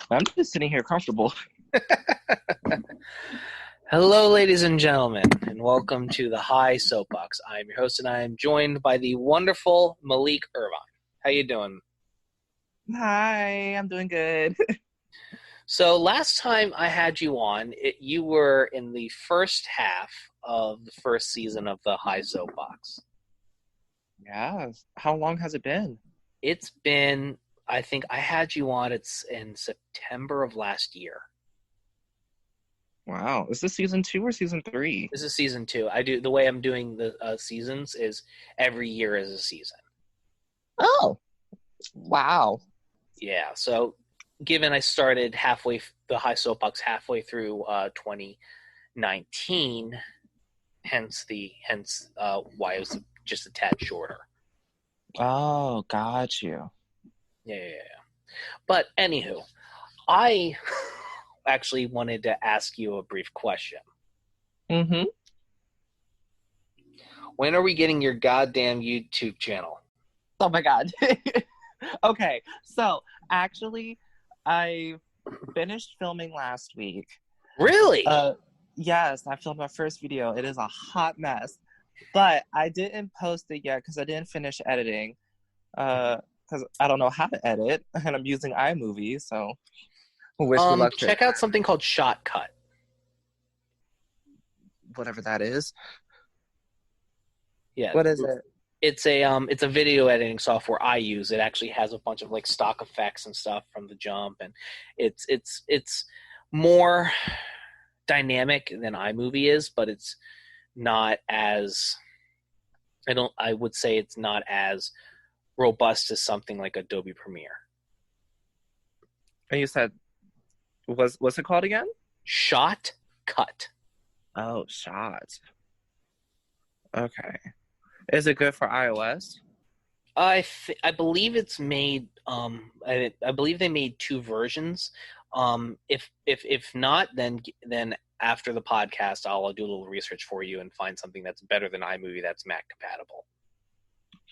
I'm just sitting here comfortable. Hello, ladies and gentlemen, and welcome to the Soapbox. I'm your host, and I am joined by the wonderful Malik Ervin. How you doing? Hi, I'm doing good. So last time I had you on, you were in the first half of the first season of the Soapbox. Yeah. How long has it been? It's been, I think I had you on, it's in September of last year. Wow. Is this season 2 or season 3? This is season 2. The way I'm doing the seasons is every year is a season. Oh, wow. Yeah, so given I started the Soapbox halfway through 2019, hence why it was just a tad shorter. Oh, got you. Yeah. But anywho, I actually wanted to ask you a brief question. Mm-hmm. When are we getting your goddamn YouTube channel? Oh my God. Okay, so actually, I finished filming last week. Really? Yes, I filmed my first video. It is a hot mess, but I didn't post it yet because I didn't finish editing. Because I don't know how to edit, and I'm using iMovie, so wish me luck. Check out something called Shotcut. Whatever that is. Yeah. What is it? It's a video editing software I use. It actually has a bunch of like stock effects and stuff from the jump, and it's more dynamic than iMovie is, but it's not as I would say it's not as robust as something like Adobe Premiere. And you said what's it called again? Shotcut. Oh, Shot. Okay. Is it good for iOS? I believe it's made. I believe they made 2 versions. If not, then after the podcast, I'll do a little research for you and find something that's better than iMovie that's Mac compatible.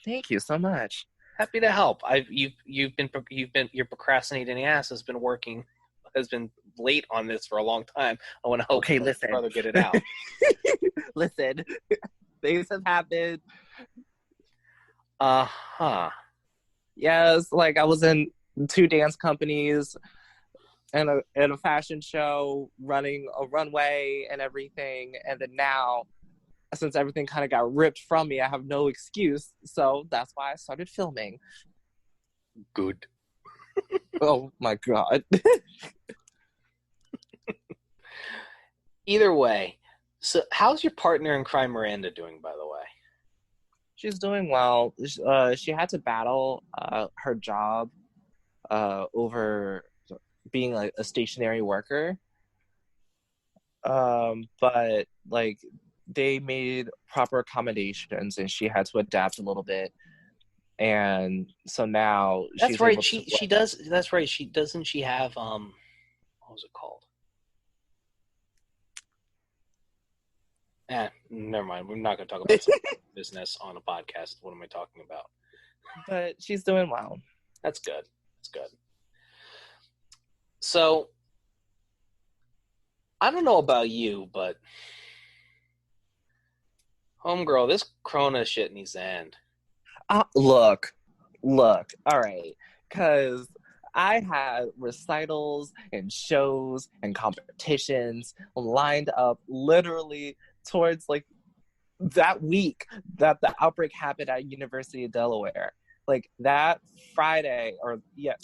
Thank you so much. Happy to help. Your procrastinating ass has been late on this for a long time. I want to help brother get it out. Listen, things have happened. Yes, like I was in 2 dance companies and a fashion show, running a runway and everything, and then now, since everything kind of got ripped from me, I have no excuse, so that's why I started filming. Good. Oh my God. Either way, so how's your partner in crime, Miranda, doing, by the way? She's doing well. She had to battle her job over being like a stationary worker. But like they made proper accommodations and she had to adapt a little bit. And so now that's right. She does. That's right. She have what was it called? Never mind. We're not going to talk about business on a podcast. What am I talking about? But she's doing well. That's good. That's good. So, I don't know about you, but homegirl, this Corona shit needs to end. Look. All right. Because I had recitals and shows and competitions lined up literally towards like that week that the outbreak happened at University of Delaware. Like that Friday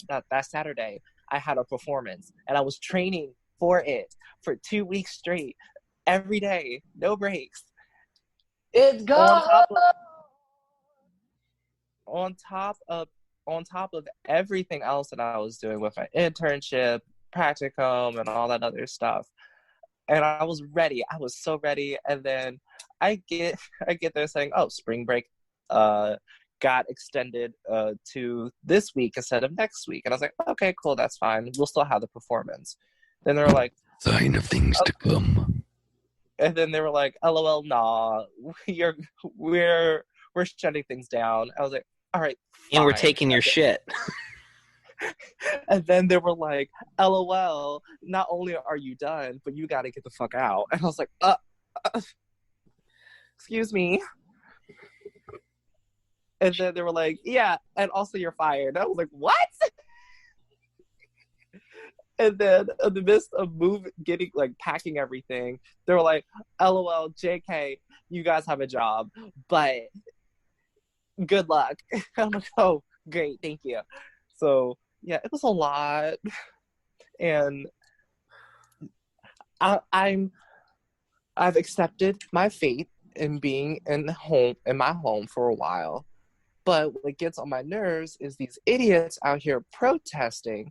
that Saturday, I had a performance and I was training for it for 2 weeks straight, every day, no breaks. It's gone. On top of everything else that I was doing with my internship, practicum, and all that other stuff. And I was ready. I was so ready. And then I get there saying, oh, spring break got extended to this week instead of next week. And I was like, okay, cool, that's fine. We'll still have the performance. Then they were like, sign of things to come. And then they were like, LOL, nah, we're shutting things down. I was like, all right, fine. And we're taking your shit. And then they were like, LOL, not only are you done, but you got to get the fuck out. And I was like, excuse me. And then they were like, yeah, and also you're fired. I was like, what? And then in the midst of packing everything, they were like, LOL, JK, you guys have a job, but good luck. I'm like, oh, great, thank you. So, yeah, it was a lot. And I've accepted my fate in being in my home for a while. But what gets on my nerves is these idiots out here protesting.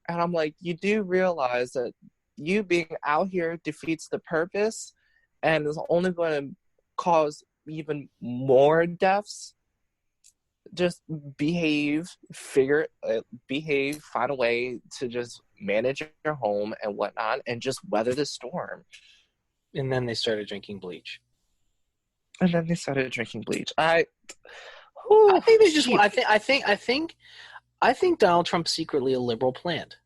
And I'm like, you do realize that you being out here defeats the purpose and is only going to cause even more deaths. Just behave, find a way to just manage your home and whatnot and just weather the storm. And then they started drinking bleach. I think they just. I think Donald Trump's secretly a liberal plant.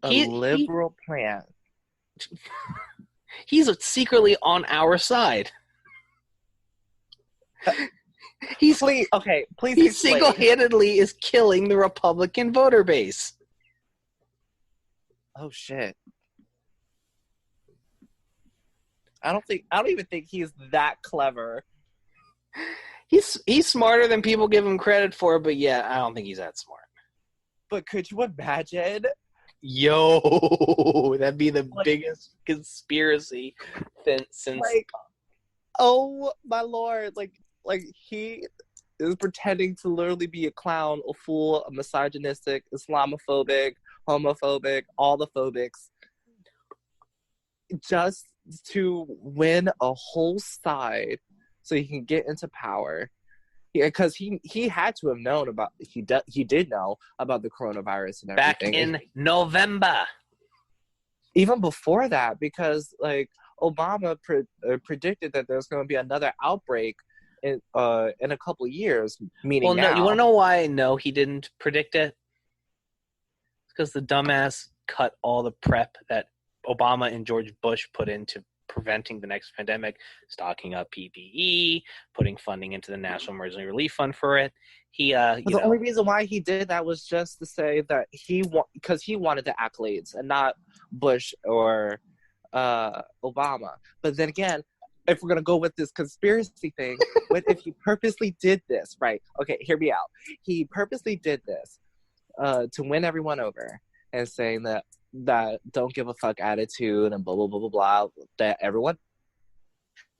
Liberal plant. He's secretly on our side. He single-handedly is killing the Republican voter base. Oh shit. I don't even think he's that clever. He's smarter than people give him credit for, but yeah, I don't think he's that smart. But could you imagine? Yo, that'd be the biggest conspiracy since. Oh my lord! Like he is pretending to literally be a clown, a fool, a misogynistic, Islamophobic, homophobic, all the phobics, just to win a whole side. So he can get into power, because he had to have known about he did know about the coronavirus and everything back in November. Even before that, because Obama predicted that there's going to be another outbreak in a couple of years. Meaning, no, you want to know why? No, he didn't predict it. It's because the dumbass cut all the prep that Obama and George Bush put into preventing the next pandemic, stocking up PPE, putting funding into the National Emergency Relief Fund for it. The only reason why he did that was just to say that because he wanted the accolades and not Bush or Obama. But then again, if we're gonna go with this conspiracy thing, what if he purposely did this? Right? Okay, hear me out. He purposely did this to win everyone over and saying that don't give a fuck attitude and blah, blah, blah, blah, blah, that everyone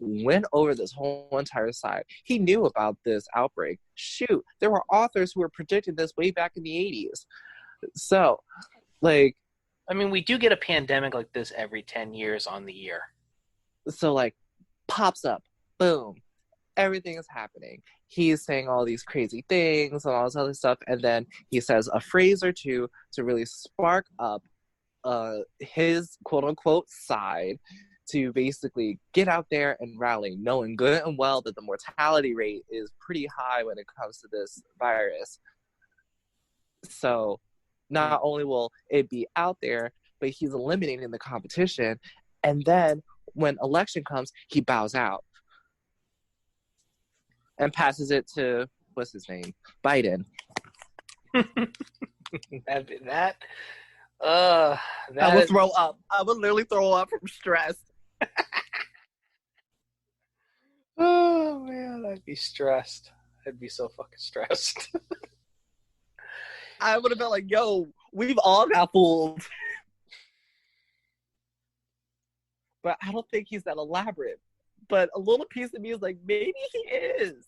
went over this whole entire side. He knew about this outbreak. Shoot, there were authors who were predicting this way back in the 80s. So, we do get a pandemic like this every 10 years on the year. So, pops up, boom, everything is happening. He's saying all these crazy things and all this other stuff, and then he says a phrase or two to really spark up his quote-unquote side to basically get out there and rally, knowing good and well that the mortality rate is pretty high when it comes to this virus. So not only will it be out there, but he's eliminating the competition. And then when election comes, he bows out and passes it to, what's his name? Biden. I would throw up. I would literally throw up from stress. Oh man, I'd be stressed. I'd be so fucking stressed. I would have been like, yo, we've all got fooled. But I don't think he's that elaborate. But a little piece of me is like, maybe he is.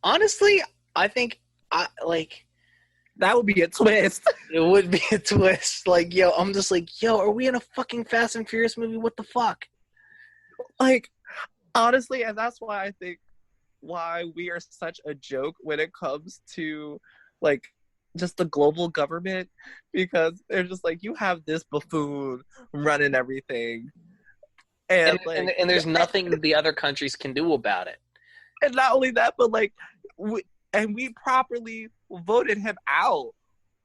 Honestly, I think that would be a twist. It would be a twist. I'm just are we in a fucking Fast and Furious movie? What the fuck? Honestly, and that's why I think why we are such a joke when it comes to, just the global government, because they're just you have this buffoon running everything. And there's nothing the other countries can do about it. And not only that, but we properly voted him out.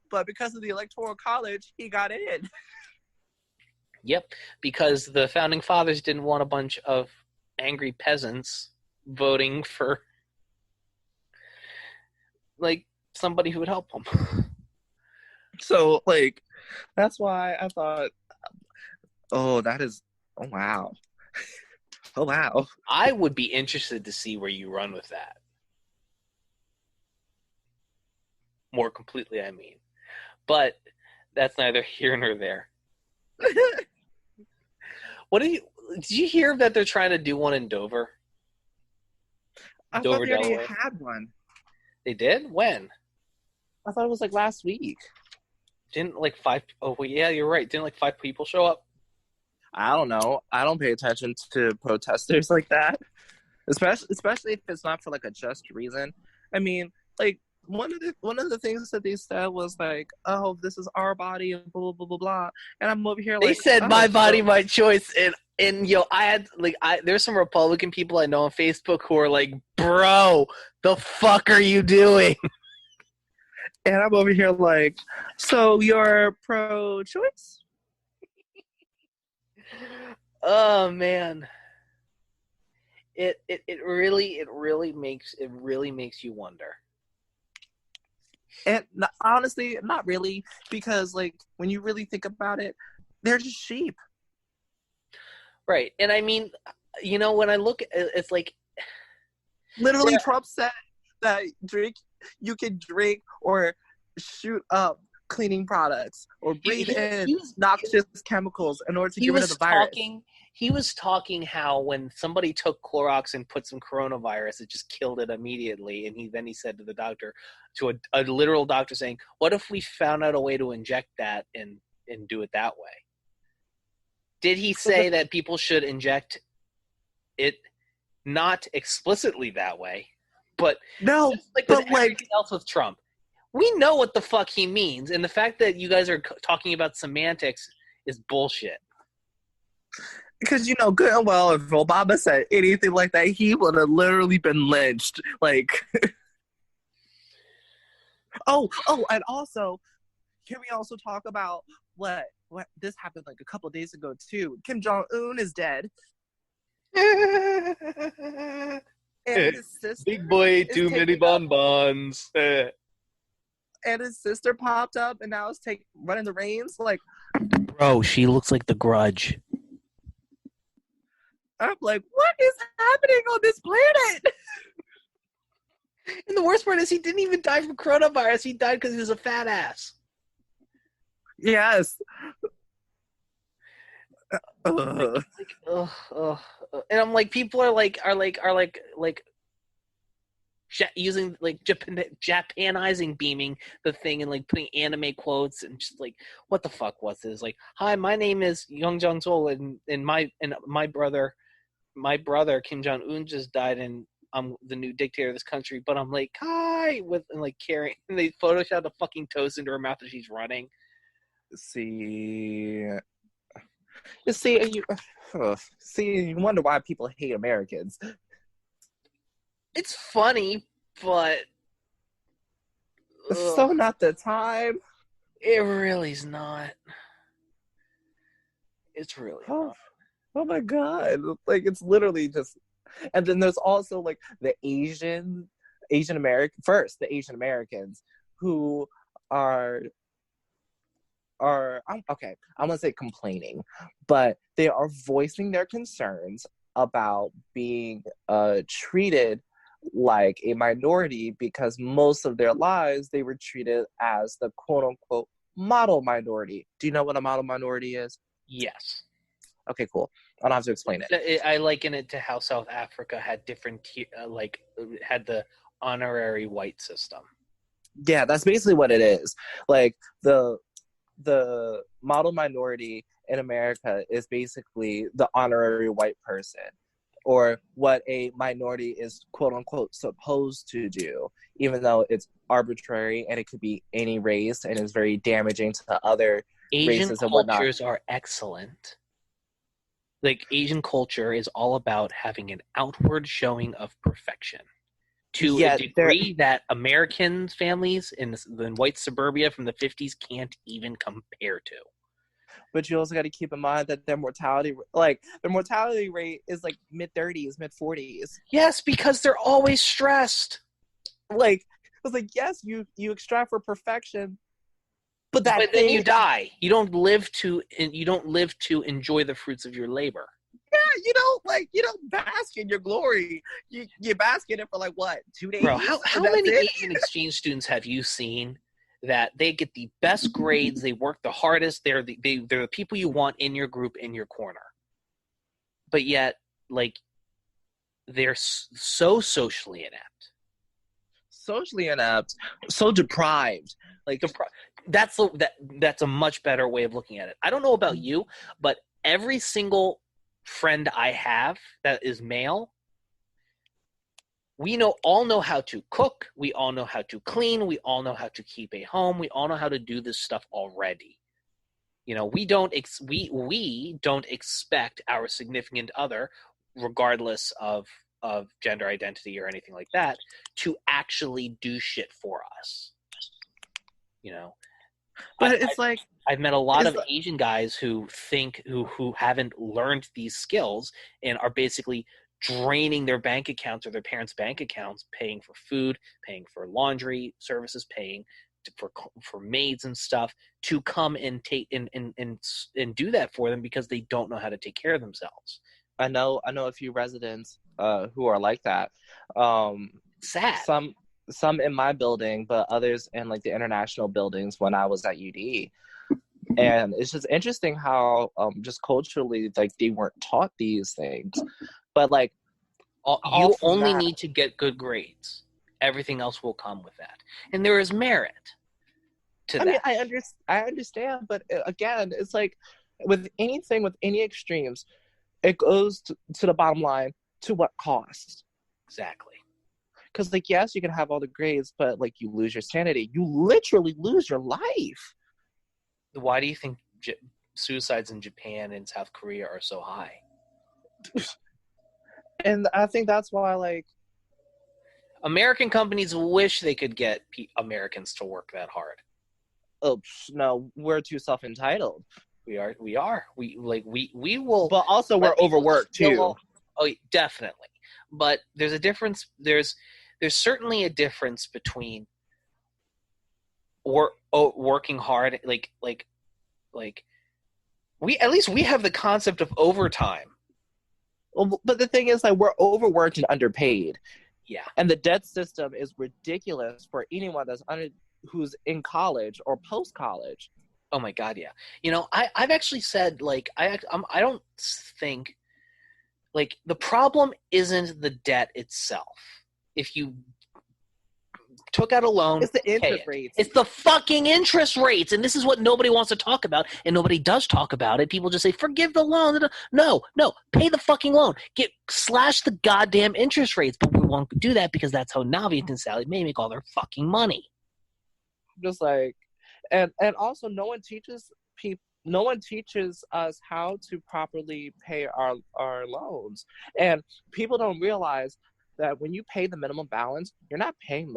But because of the Electoral College, he got in. Yep, because the Founding Fathers didn't want a bunch of angry peasants voting for, like, somebody who would help them. So, like, that's why I thought, oh, wow. Oh, wow. I would be interested to see where you run with that. More completely, I mean. But that's neither here nor there. Did you hear that they're trying to do one in Dover? I Dover, thought they already Delaware? had one. They did? When? I thought it was like last week. Didn't like 5... Oh, well, yeah, you're right. Didn't like 5 people show up? I don't know. I don't pay attention to protesters like that. Especially if it's not for like a just reason. I mean, like, one of the things that they said was like, "Oh, this is our body," and blah blah blah blah blah. And I'm over here like, They said, oh, "My body, my choice." And yo, there's some Republican people I know on Facebook who are like, "Bro, the fuck are you doing?" And I'm over here like, "So you're pro-choice?" Oh man, it really makes you wonder. And honestly, not really, because like when you really think about it, they're just sheep. Right. And I mean, you know, when I look at it, it's like Literally, yeah. Trump said that you can drink or shoot up cleaning products or breathe in noxious chemicals in order to get rid of the virus. He was talking how when somebody took Clorox and put some coronavirus, it just killed it immediately. And he said to the doctor, to a literal doctor, saying, "What if we found out a way to inject that and do it that way?" Did he say that people should inject it not explicitly that way, but no, like with everything else with Trump? We know what the fuck he means, and the fact that you guys are talking about semantics is bullshit. Because, you know, good and well, if Obama said anything like that, he would have literally been lynched. Like, oh, and also, can we also talk about what this happened like a couple of days ago too? Kim Jong-un is dead. And his sister, big boy, too many bonbons. And his sister popped up, and now is running the reins. Like, bro, she looks like the Grudge. I'm like, what is happening on this planet? And the worst part is he didn't even die from coronavirus. He died because he was a fat ass. Yes. And I'm like, people are using like Japanizing beaming the thing and like putting anime quotes and just like, what the fuck was this? Like, hi, my name is Young Jong Sol and my brother Kim Jong Un just died and I'm the new dictator of this country. But I'm like, hi, and like carrying, and they photoshopped a fucking toast into her mouth as she's running. You wonder why people hate Americans. It's funny, but it's so not the time. It really's not. It's really not. Oh my god! Like, it's literally just. And then there's also like the Asian Americans who are I'm gonna say complaining, but they are voicing their concerns about being treated like a minority because most of their lives they were treated as the quote-unquote model minority. Do you know what a model minority is? Yes. Okay, cool. I don't have to explain it. I liken it to how South Africa had had the honorary white system. Yeah, that's basically what it is. Like, the model minority in America is basically the honorary white person, or what a minority is quote unquote supposed to do, even though it's arbitrary and it could be any race and is very damaging to other races and whatnot. Asian cultures are excellent. Like, Asian culture is all about having an outward showing of perfection. to Yeah, a degree that American families in the white suburbia from the 50s can't even compare to. But you also got to keep in mind that their mortality rate is like mid-30s, mid-40s. Yes, because they're always stressed. Like, it's like, yes, you strive for perfection, but then you die. You don't live to enjoy the fruits of your labor. Yeah, you don't bask in your glory. You bask in it for like what, 2 days? Bro, how many Asian exchange students have you seen that they get the best grades, they work the hardest, they're the people you want in your group, in your corner, but yet like they're so socially inept, so deprived. Like that's a much better way of looking at it. I don't know about you, but every single friend I have that is male, we all know how to cook, we all know how to clean, we all know how to keep a home, we all know how to do this stuff already. We don't expect our significant other, regardless of gender identity or anything like that, to actually do shit for us. But it's like I've met a lot of Asian guys who haven't learned these skills and are basically draining their bank accounts or their parents' bank accounts, paying for food, paying for laundry services, paying for maids and stuff to come and take and do that for them because they don't know how to take care of themselves. I know a few residents who are like that. Sad. Some in my building, but others in like the international buildings when I was at UD. And it's just interesting how just culturally, like, they weren't taught these things. But like, you only need to get good grades. Everything else will come with that, and there is merit to that. I mean, I understand, but again, it's like with anything, with any extremes, it goes to the bottom line, to what cost? Exactly. Because, like, yes, you can have all the grades, but like, you lose your sanity. You literally lose your life. Why do you think suicides in Japan and South Korea are so high? And I think that's why, like, American companies wish they could get Americans to work that hard. Oh no, we're too self-entitled. We are. We will. But also, we're overworked too. Oh, definitely. But there's a difference. There's certainly a difference between working hard. Like we have the concept of overtime. Well, but the thing is, like, we're overworked and underpaid. Yeah. And the debt system is ridiculous for anyone who's in college or post-college. Oh my God, yeah. I've actually said, like, I don't think, like, the problem isn't the debt itself. If you took out a loan, it's the interest rates. It's the fucking interest rates, and this is what nobody wants to talk about, and nobody does talk about it. People just say, forgive the loan. No, pay the fucking loan. Slash the goddamn interest rates, but we won't do that because that's how Navi and Sally Mae make all their fucking money. Just like, and also, no one teaches us how to properly pay our loans, and people don't realize that when you pay the minimum balance, you're not paying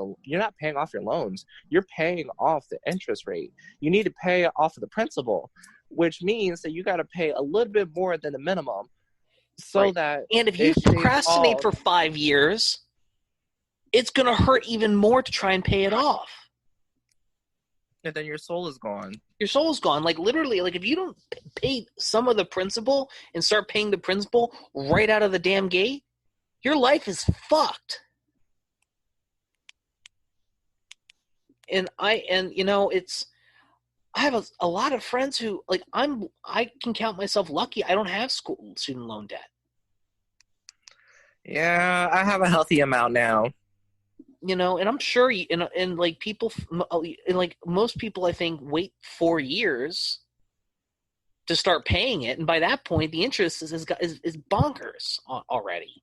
off your loans. You're paying off the interest rate. You need to pay off of the principal, which means that you got to pay a little bit more than the minimum, so that. And if you procrastinate for 5 years, it's gonna hurt even more to try and pay it off. And then your soul is gone. Your soul is gone. Like, literally, like, if you don't pay some of the principal and start paying the principal right out of the damn gate, your life is fucked. And I have a lot of friends who, like, I can count myself lucky. I don't have student loan debt. Yeah, I have a healthy amount now. And I'm sure like, people, like, most people, I think, wait 4 years to start paying it, and by that point, the interest is bonkers already.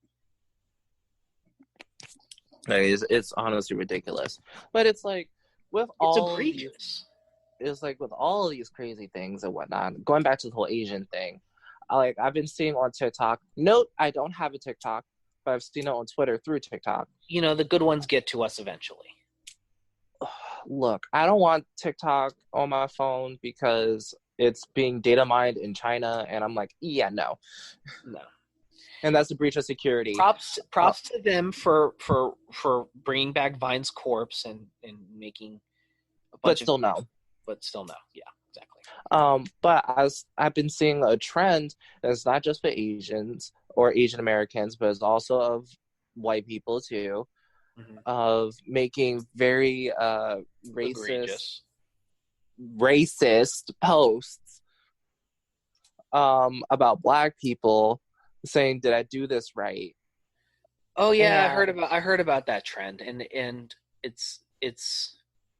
It's honestly ridiculous. But it's like, with all egregious. It's like, with all of these crazy things and whatnot, going back to the whole Asian thing, I've been seeing on TikTok. Note, I don't have a TikTok, but I've seen it on Twitter through TikTok. You know, the good ones get to us eventually. Look, I don't want TikTok on my phone because it's being data mined in China, and I'm like, yeah, no. And that's a breach of security. Props to them for bringing back Vine's corpse and making a bunch but still no. Yeah, exactly. But as I've been seeing a trend that's not just for Asians or Asian Americans, but it's also of white people too, of making very racist posts about Black people, saying, "Did I do this right?" Oh yeah, I heard about that trend, and it's.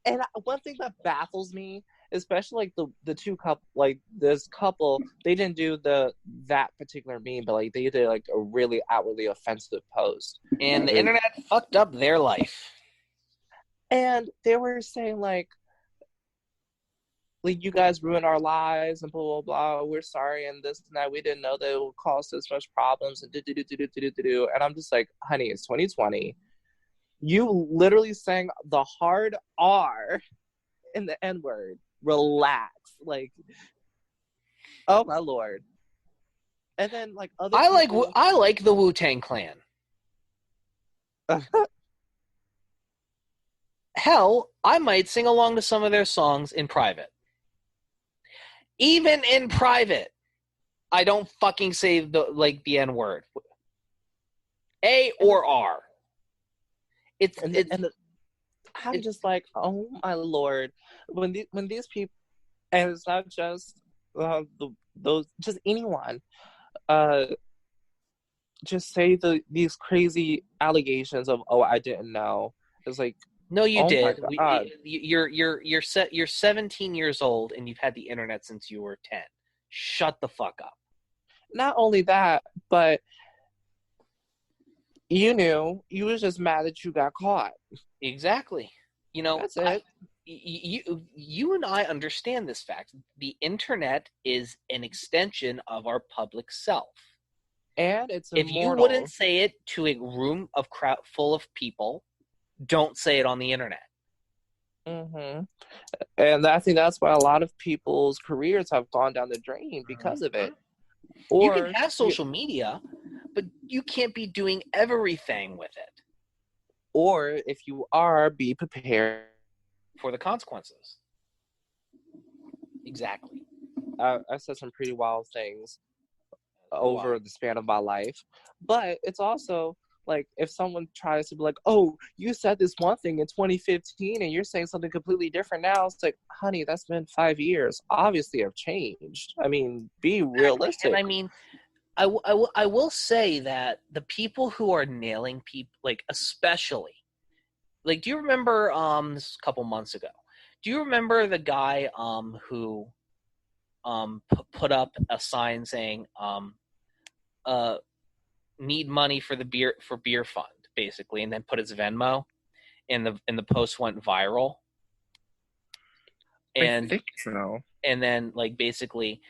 And one thing that baffles me, especially like the two couple, like this couple, they didn't do that particular meme, but like they did like a really outwardly offensive post, and the internet fucked up their life. And they were saying like you guys ruined our lives and blah blah blah. We're sorry and this and that. We didn't know that it would cause this much problems and do. And I'm just like, honey, it's 2020. You literally sang the hard R in the N-word. Relax. Like, oh my Lord. And then like other people... I like the Wu-Tang Clan. Hell, I might sing along to some of their songs in private. Even in private, I don't fucking say the N-word. A or R. I'm just like, oh my Lord, when these people, and it's not just those, just anyone, just say these crazy allegations of, oh, I didn't know. It's like, no, you did. You're 17 years old and you've had the internet since you were 10. Shut the fuck up. Not only that, but you knew. You was just mad that you got caught. Exactly. You know, that's it. You and I understand this fact. The internet is an extension of our public self. And it's immortal. If you wouldn't say it to a room of crowd full of people, don't say it on the internet. Mm-hmm. And I think that's why a lot of people's careers have gone down the drain because of it. Or you can have social media, but you can't be doing everything with it. Or if you are, be prepared for the consequences. Exactly. I said some pretty wild things over the span of my life. But it's also like, if someone tries to be like, oh, you said this one thing in 2015 and you're saying something completely different now, it's like, honey, that's been 5 years. Obviously I've changed. I mean, be realistic. And I mean, I will say that the people who are nailing people, like, especially, like, do you remember, this was a couple months ago, do you remember the guy who put up a sign saying, need money for the beer fund, basically, and then put his Venmo, and the post went viral. And I think so. And then basically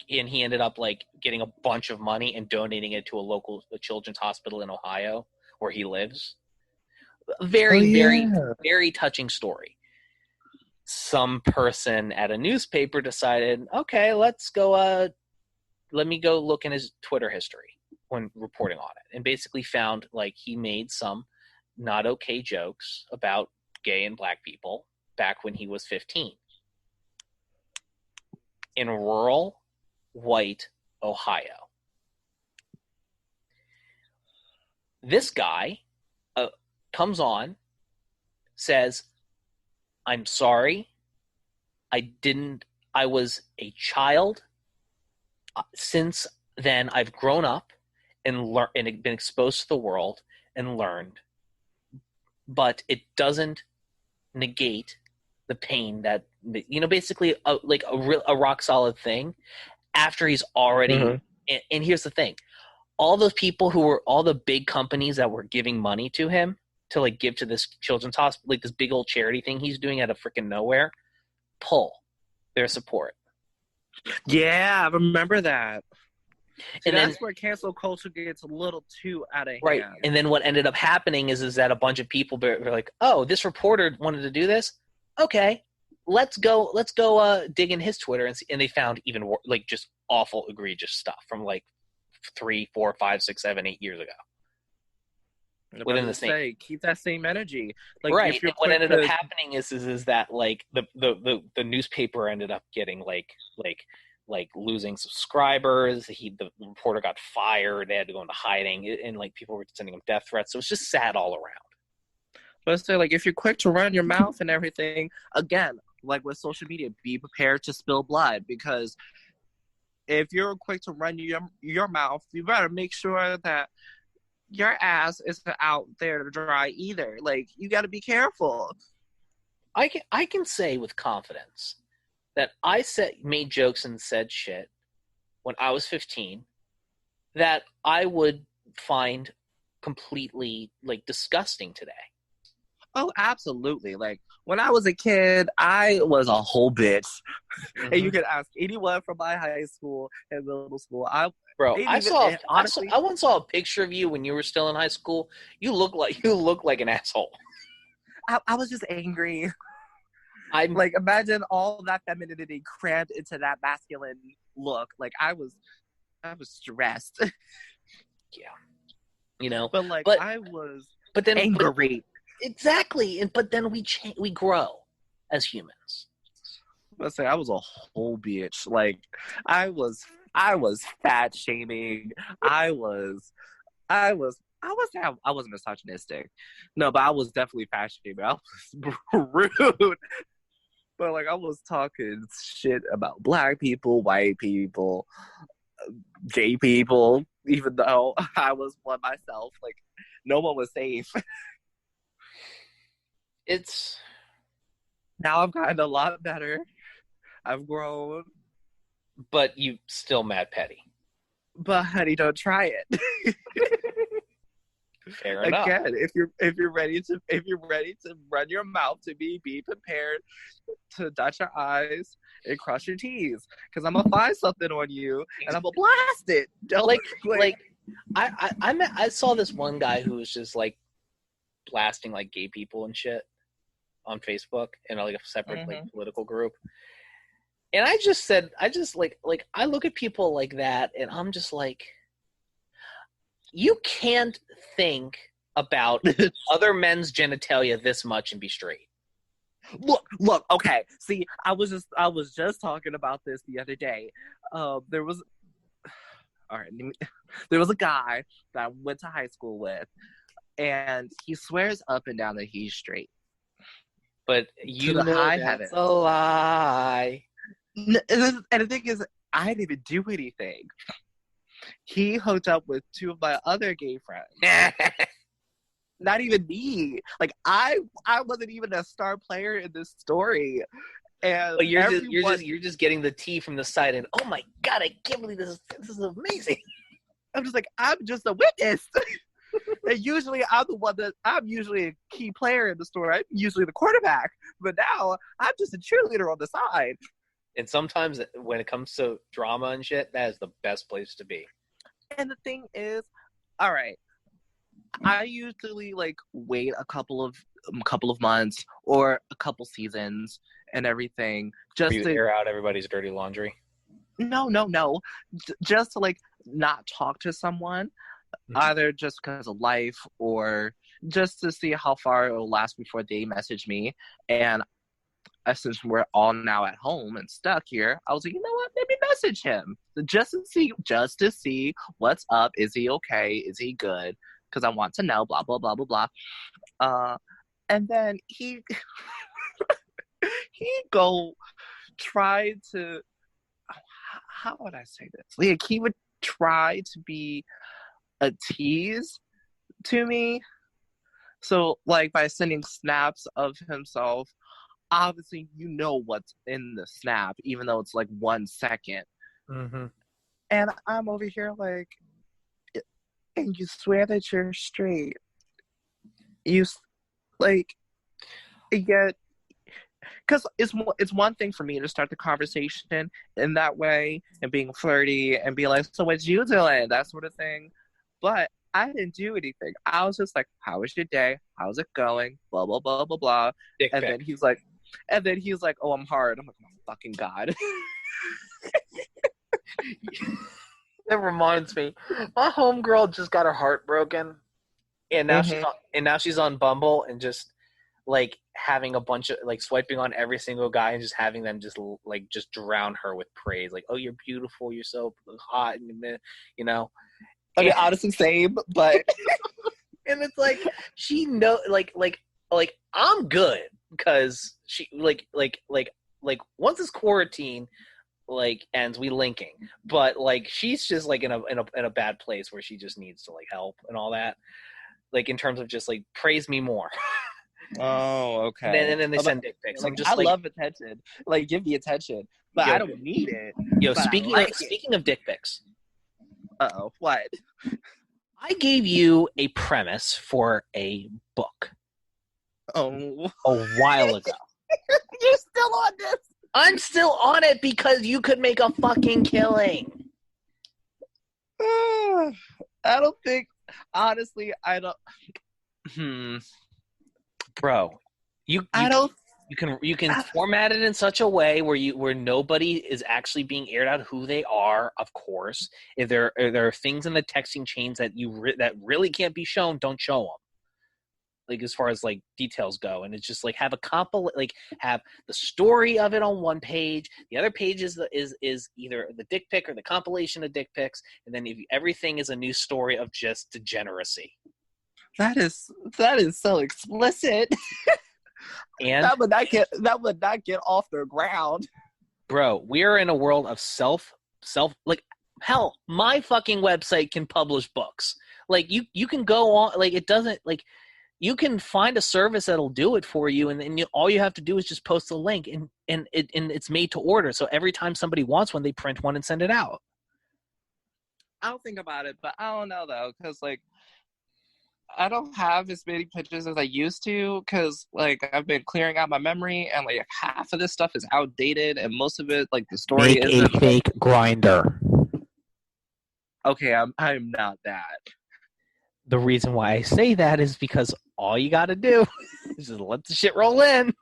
and he ended up getting a bunch of money and donating it to a children's hospital in Ohio where he lives. Very very touching story. Some person at a newspaper decided, okay, let me go look in his Twitter history when reporting on it, and basically found he made some not okay jokes about gay and Black people back when he was 15 in rural white Ohio. This guy comes on, says, I'm sorry, I was a child. Since then, I've grown up and been exposed to the world and learned, but it doesn't negate the pain that, basically a rock solid thing after he's already. Mm-hmm. And here's the thing: all those people all the big companies that were giving money to him to give to this children's hospital, this big old charity thing he's doing out of freaking nowhere, pull their support. Yeah, I remember that. See, And that's then, where cancel culture gets a little too out of right, hand. and then what ended up happening is that a bunch of people were like, oh, this reporter wanted to do this? Okay, let's go dig in his Twitter, and they found even more, like, just awful, egregious stuff from like 3, 4, 5, 6, 7, 8 years ago. Within the same, keep that same energy. Like, right. if you're And what quick ended to, up happening is that like the newspaper ended up getting like losing subscribers. The reporter got fired. They had to go into hiding, and like people were sending him death threats. So it's just sad all around. but say, like, if you're quick to run your mouth and everything, again, like with social media, be prepared to spill blood, because if you're quick to run your mouth, you better make sure that your ass isn't out there to dry either. Like, you got to be careful. I can say with confidence that made jokes and said shit when I was 15 that I would find completely like disgusting today. Oh, absolutely. Like, when I was a kid, I was a whole bitch. Mm-hmm. And you can ask anyone from my high school and middle school. I once saw a picture of you when you were still in high school. You look like an asshole. I was just angry. I'm like, imagine all that femininity crammed into that masculine look. Like, I was stressed. Yeah, but I was angry. Exactly, but then we grow as humans. Let's say I was a whole bitch. Like, I was fat shaming. I wasn't misogynistic. No, but I was definitely fat shaming. I was rude. But like, I was talking shit about black people, white people, gay people, even though I was one myself. Like, no one was safe. Now I've gotten a lot better. I've grown. But you still mad petty. But honey, don't try it. Fair enough. Again, if you're ready to run your mouth, to be prepared to dot your I's and cross your T's, because I'm gonna find something on you and I'm gonna blast it. I saw this one guy who was just like blasting like gay people and shit on Facebook in like a separate like political group. And I look at people like that and I'm just like, you can't think about other men's genitalia this much and be straight. Look, okay. See, I was just talking about this the other day. There was a guy that I went to high school with, and he swears up and down that he's straight. But you know that's a lie. And the thing is, I didn't even do anything. He hooked up with 2 of my other gay friends. Not even me. Like, I wasn't even a star player in this story. And but you're just getting the tea from the side, and oh my god, I can't believe this is amazing. I'm just like, I'm just a witness. And usually I'm usually a key player in the story. I'm usually the quarterback. But now I'm just a cheerleader on the side. And sometimes when it comes to drama and shit, that is the best place to be. And the thing is, all right, I usually like wait a couple of months or a couple seasons and everything just to air out everybody's dirty laundry. No. Just to like not talk to someone, either just because of life or just to see how far it will last before they message me. And since we're all now at home and stuck here, I was like, you know what? Maybe message him just to see what's up. Is he okay? Is he good? Because I want to know. Blah blah blah blah blah. And then he tried to. How would I say this? Like, he would try to be a tease to me. So, like, by sending snaps of himself. Obviously, you know what's in the snap, even though it's like 1 second. Mm-hmm. And I'm over here like, and you swear that you're straight. You, like, yet because it's one thing for me to start the conversation in that way and being flirty and be like, so what you doing, that sort of thing. But I didn't do anything. I was just like, how was your day, how's it going, blah blah blah blah blah. Dick and pic. then he's like, oh, I'm hard. I'm like, oh my fucking god. That reminds me, my homegirl just got her heart broken, and now she's on Bumble and just like having a bunch of like swiping on every single guy and just having them just drown her with praise, like, oh, you're beautiful, you're so hot, and you know. I mean, honestly, same, but and it's like she know like I'm good because she like once this quarantine like ends, we linking, but like she's just like in a bad place where she just needs to like help and all that, like in terms of just like praise me more. Oh, okay. And then they send dick pics. Like, I love attention. Like, give me attention, but I don't need it. Yo, speaking of dick pics. Uh-oh, what? I gave you a premise for a book. Oh, a while ago. You're still on this? I'm still on it because you could make a fucking killing. I don't think, honestly, I don't. Bro, you can format it in such a way where nobody is actually being aired out who they are. Of course, if there are things in the texting chains that that really can't be shown, don't show them. Like as far as like details go, and it's just like have have the story of it on one page. The other page is either the dick pic or the compilation of dick pics, and then everything is a new story of just degeneracy. That is so explicit. And that would not get off the ground. Bro, we are in a world of self like hell, my fucking website can publish books. Like you can go on, like it doesn't, like you can find a service that'll do it for you, and then all you have to do is just post a link, and it's made to order. So every time somebody wants one, they print one and send it out. I'll think about it, but I don't know though, because like I don't have as many pictures as I used to, because like I've been clearing out my memory, and like half of this stuff is outdated, and most of it, like the story Make isn't a fake grinder. Okay, I'm not that. The reason why I say that is because all you got to do is just let the shit roll in.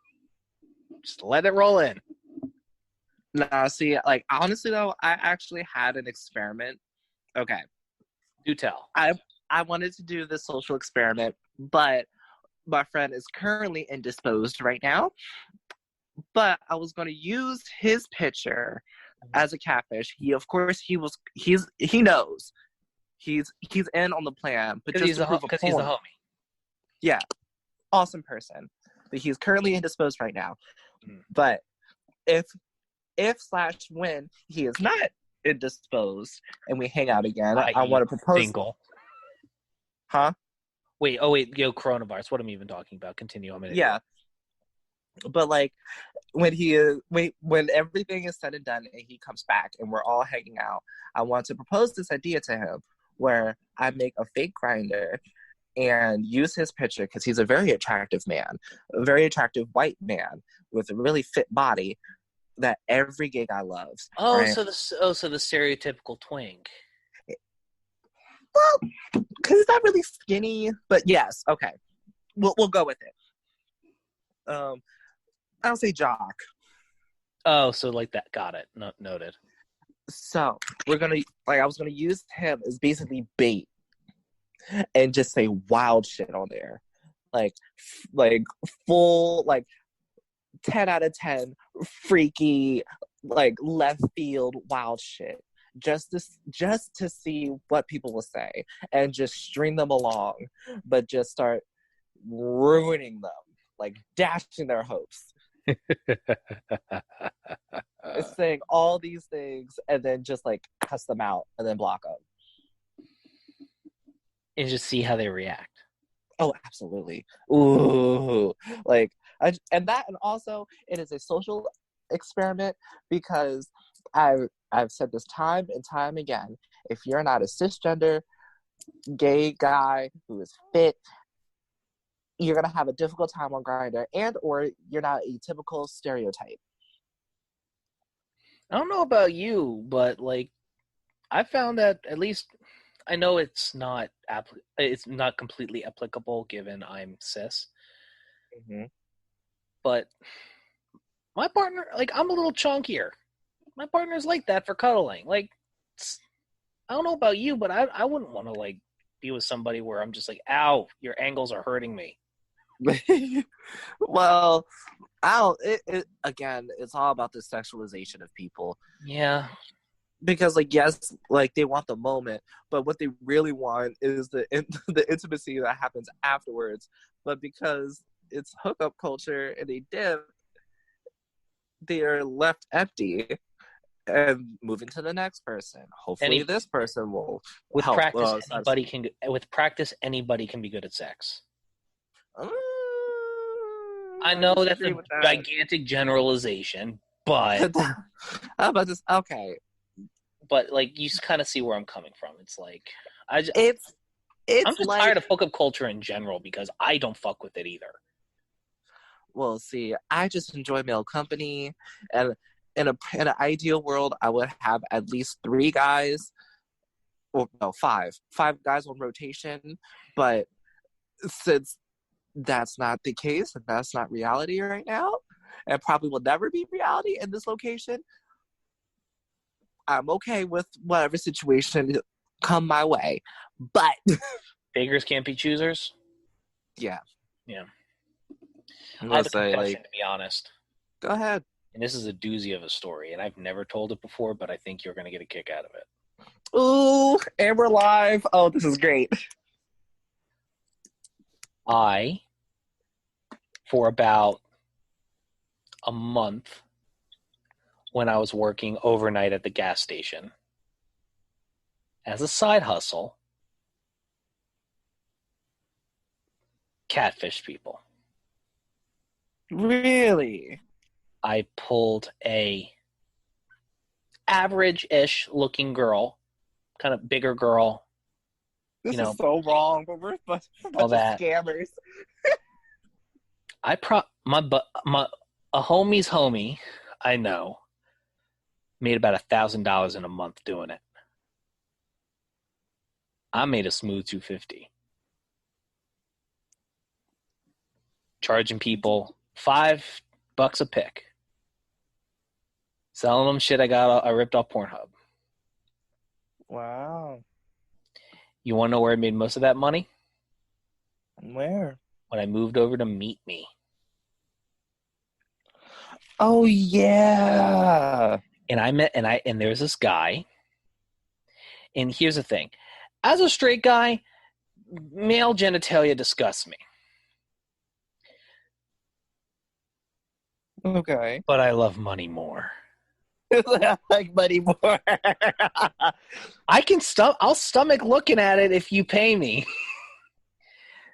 Just let it roll in. Nah, see, like honestly though, I actually had an experiment. Okay, do tell. I wanted to do this social experiment, but my friend is currently indisposed right now. But I was going to use his picture as a catfish. He knows. He's in on the plan, but just he's a homie. Yeah, awesome person. But he's currently indisposed right now. But if / when he is not indisposed and we hang out again, I want to propose. Single. Huh? Wait, coronavirus. What am I even talking about? Continue. Yeah. But like when everything is said and done and he comes back and we're all hanging out, I want to propose this idea to him where I make a fake grinder and use his picture because he's a very attractive man, a very attractive white man with a really fit body that every gay guy loves. Oh, right? so the stereotypical twink. Well, because he's not really skinny, but yes, okay, we'll go with it. I'll say jock. Oh, so like that. Got it. Noted. So I was gonna use him as basically bait, and just say wild shit on there, like full 10 out of 10 freaky left field wild shit. Just to see what people will say and just string them along, but just start ruining them, dashing their hopes. Saying all these things and then just cuss them out and then block them. And just see how they react. Oh, absolutely. Ooh. And also it is a social experiment because I've said this time and time again. If you're not a cisgender gay guy who is fit, you're gonna have a difficult time on Grindr, and or you're not a typical stereotype. I don't know about you, but like I found that at least I know it's not completely applicable given I'm cis, Mm-hmm. but my partner, like, I'm a little chunkier. My partner's like that for cuddling. Like, I don't know about you, but I wouldn't want to like be with somebody where I'm just like, ow, your angles are hurting me. Well, again, it's all about the sexualization of people. Yeah. Because, like, yes, like, they want the moment, but what they really want is the intimacy that happens afterwards. But because it's hookup culture and they dip, they are left empty and moving to the next person. Hopefully, this person will with help. practice. Anybody can be good at sex. I know that's a gigantic generalization, but how about this? Okay, but like you kind of see where I'm coming from. It's like I'm just like, tired of hookup culture in general because I don't fuck with it either. Well, see, I just enjoy male company, and in an ideal world, I would have at least 3 guys, or no, 5 guys on rotation. But since that's not the case, and that's not reality right now, and probably will never be reality in this location, I'm okay with whatever situation come my way. But beggars can't be choosers. Yeah. I have a confession, to be honest. Go ahead. And this is a doozy of a story, and I've never told it before, but I think you're going to get a kick out of it. Ooh, and we're live. Oh, this is great. For about a month, when I was working overnight at the gas station, as a side hustle, catfished people. Really? I pulled a average-ish looking girl, kind of bigger girl. This is so wrong, but we're a bunch of scammers. A homie's homie, I know, made about $1,000 in a month doing it. I made a smooth $250. Charging people $5 a pick. Selling them shit I ripped off Pornhub. Wow. You want to know where I made most of that money? Where? When I moved over to Meet Me. Oh yeah. And there's this guy. And here's the thing. As a straight guy, male genitalia disgusts me. Okay. But I love money more. I like money more. I'll stomach looking at it if you pay me.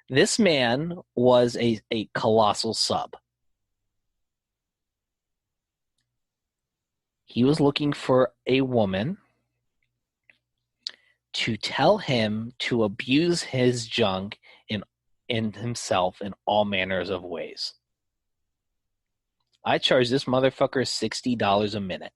This man was a colossal sub. He was looking for a woman to tell him to abuse his junk in himself in all manners of ways. I charged this motherfucker $60 a minute.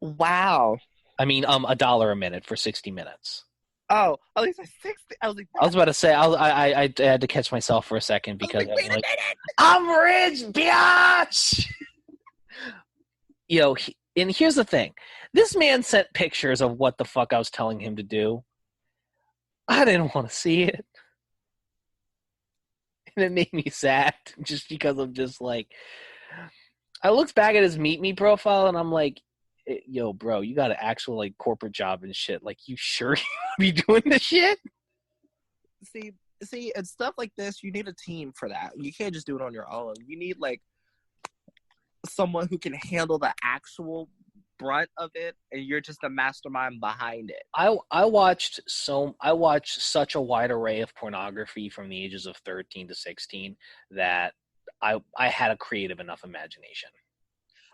Wow. I mean, $1 a minute for 60 minutes. Oh, at least 60. I was like, I was about to say, I had to catch myself for a second because wait a minute. I'm rich, bitch. And here's the thing: this man sent pictures of what the fuck I was telling him to do. I didn't want to see it, and it made me sad just because I'm just like, I looked back at his Meet Me profile and I'm like, yo, bro, you got an actual like corporate job and shit. Like, you sure you be doing this shit? See, and stuff like this, you need a team for that. You can't just do it on your own. You need like someone who can handle the actual brunt of it, and you're just the mastermind behind it. I watched such a wide array of pornography from the ages of 13 to 16 that I had a creative enough imagination.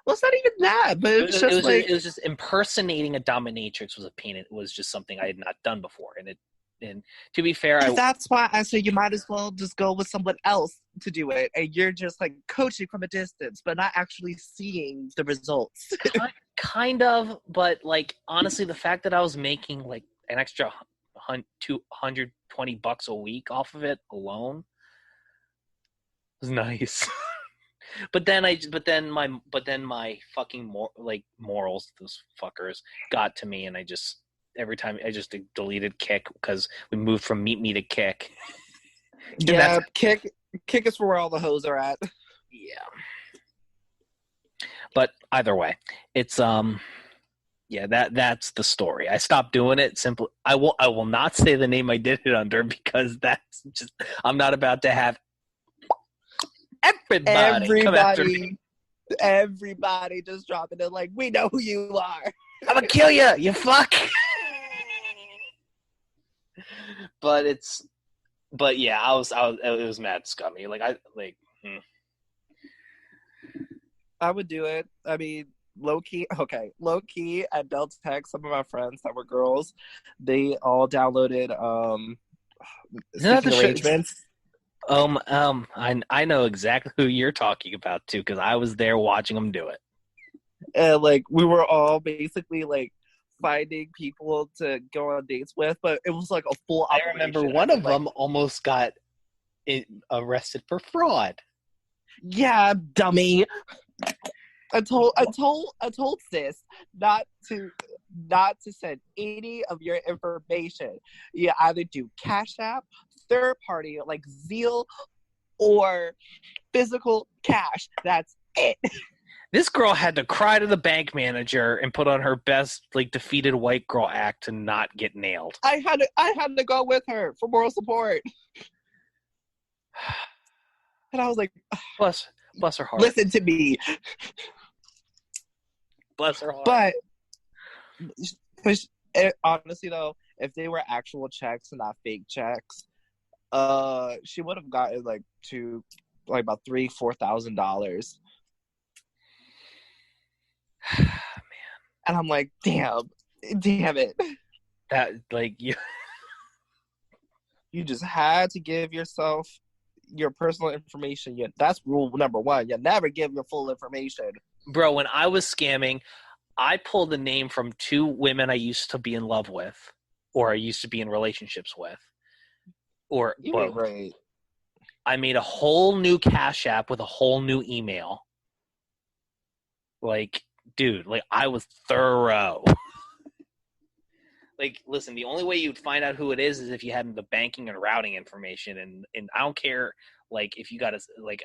Well, it's not even that, but it was just impersonating a dominatrix was a pain. It was just something I had not done before, and it And to be fair, that's why I say you might as well just go with someone else to do it, and you're just like coaching from a distance, but not actually seeing the results. kind of, but like honestly, the fact that I was making like an extra $220 a week off of it alone was nice. But then my fucking morals, those fuckers, got to me, and every time I just deleted Kick because we moved from Meet Me to Kick. Yeah, Kick is for where all the hoes are at. Yeah. But either way, it's that's the story. I stopped doing it simply. I will not say the name I did it under because that's just I'm not about to have everybody come after me. Everybody just dropping it like, we know who you are. I'm gonna kill you, you fuck. But yeah, it was mad scummy. I would do it. I mean, low key, at Delta Tech, some of my friends that were girls, they all downloaded Speaking Arrangements. I know exactly who you're talking about too, because I was there watching them do it. And like we were all basically like finding people to go on dates with, but it was like a full operation. I remember one of them almost got arrested for fraud. Yeah, dummy. I told sis not to send any of your information. You either do Cash App, third party like Zeal, or physical cash. That's it. This girl had to cry to the bank manager and put on her best like defeated white girl act to not get nailed. I had to go with her for moral support. And I was like, bless her heart. Listen to me. Bless her heart. But honestly though, if they were actual checks and not fake checks, she would have gotten like about $3,000-$4,000. Man. And I'm like, damn it. That like you just had to give yourself your personal information. That's rule number 1. You never give your full information. Bro, when I was scamming, I pulled a name from 2 women I used to be in love with, or I used to be in relationships with, or both. Right. I made a whole new Cash App with a whole new email. Like, dude, like I was thorough. Like, listen, the only way you'd find out who it is if you had the banking and routing information, and I don't care. Like, if you got I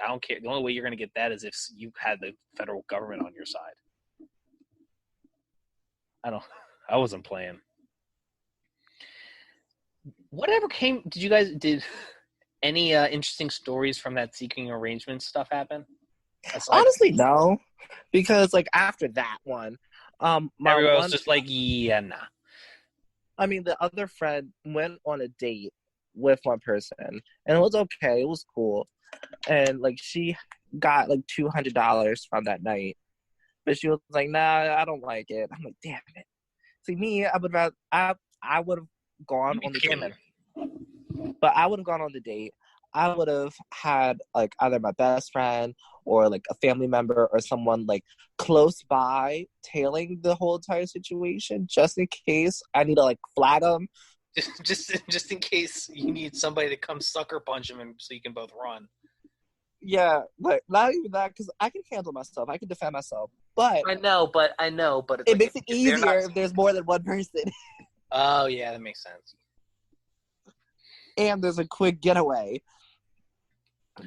don't care. The only way you're going to get that is if you had the federal government on your side. I wasn't playing. Did any interesting stories from that seeking arrangements stuff happen? Honestly, no. Because, like, after that one, everyone was just like, yeah, nah. I mean, the other friend went on a date with one person, and it was okay. It was cool. And, like, she got, like, $200 from that night. But she was like, nah, I don't like it. I'm like, damn it. See, me, I would have gone on the date. But I would have gone on the date. I would have had, like, either my best friend or, like, a family member or someone, like, close by tailing the whole entire situation just in case I need to, like, flag them. Just in case you need somebody to come sucker punch him so you can both run. Yeah, like, not even that, because I can handle myself. I can defend myself. But I know, but it's it makes it easier if there's more than one person. Oh, yeah, that makes sense. And there's a quick getaway.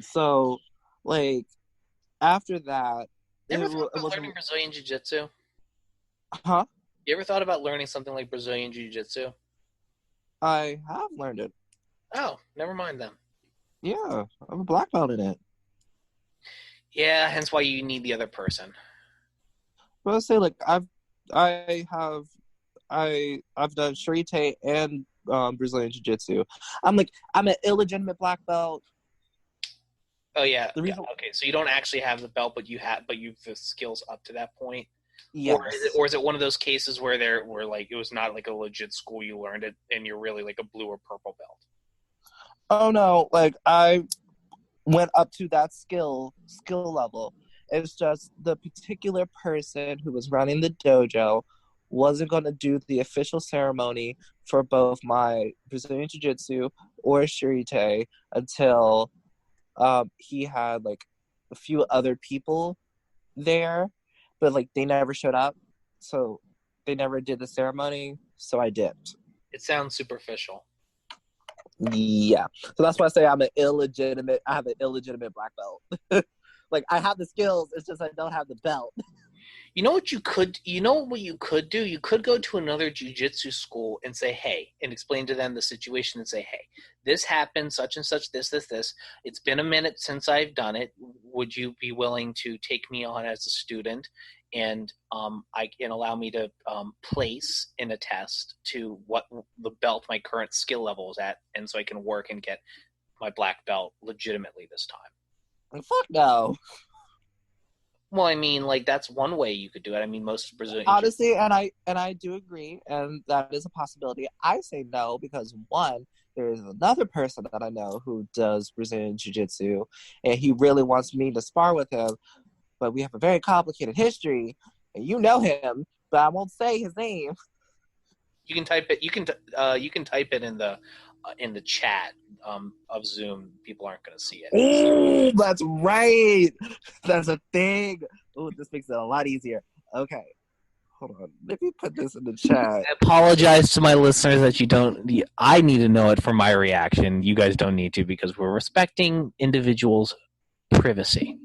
So, like, after that... You ever thought about learning Brazilian Jiu-Jitsu? Huh? You ever thought about learning something like Brazilian Jiu-Jitsu? I have learned it. Oh, never mind then. Yeah, I'm a black belt in it. Yeah, hence why you need the other person. But I say, like, I've done Sharite and Brazilian Jiu-Jitsu. I'm an illegitimate black belt. Oh yeah. Okay, so you don't actually have the belt, but you've the skills up to that point. Yes. Or is it one of those cases where it was not like a legit school, you learned it and you're really like a blue or purple belt? Oh no, like I went up to that skill level. It's just the particular person who was running the dojo wasn't going to do the official ceremony for both my Brazilian Jiu-Jitsu or Shirite until he had like a few other people there, but like they never showed up, so they never did the ceremony, so I dipped. It sounds superficial. Yeah, so that's why I say I have an illegitimate black belt. Like I have the skills, it's just I don't have the belt. You know what you could do? You could go to another jiu-jitsu school and say, hey, and explain to them the situation and say, hey, this happened, such and such, this. It's been a minute since I've done it. Would you be willing to take me on as a student and allow me to place in a test to what the belt my current skill level is at, and so I can work and get my black belt legitimately this time? Fuck no. Well, I mean, like that's one way you could do it. I mean, most Brazilian honestly, and I do agree, and that is a possibility. I say no because one, there is another person that I know who does Brazilian Jiu-Jitsu, and he really wants me to spar with him, but we have a very complicated history, and you know him, but I won't say his name. You can type it. You can type it in the chat of Zoom. People aren't going to see it. Oh, that's right. That's a thing. Oh, this makes it a lot easier. Okay, hold on. Let me put this in the chat. I apologize to my listeners that you don't. I need to know it for my reaction. You guys don't need to because we're respecting individuals' privacy.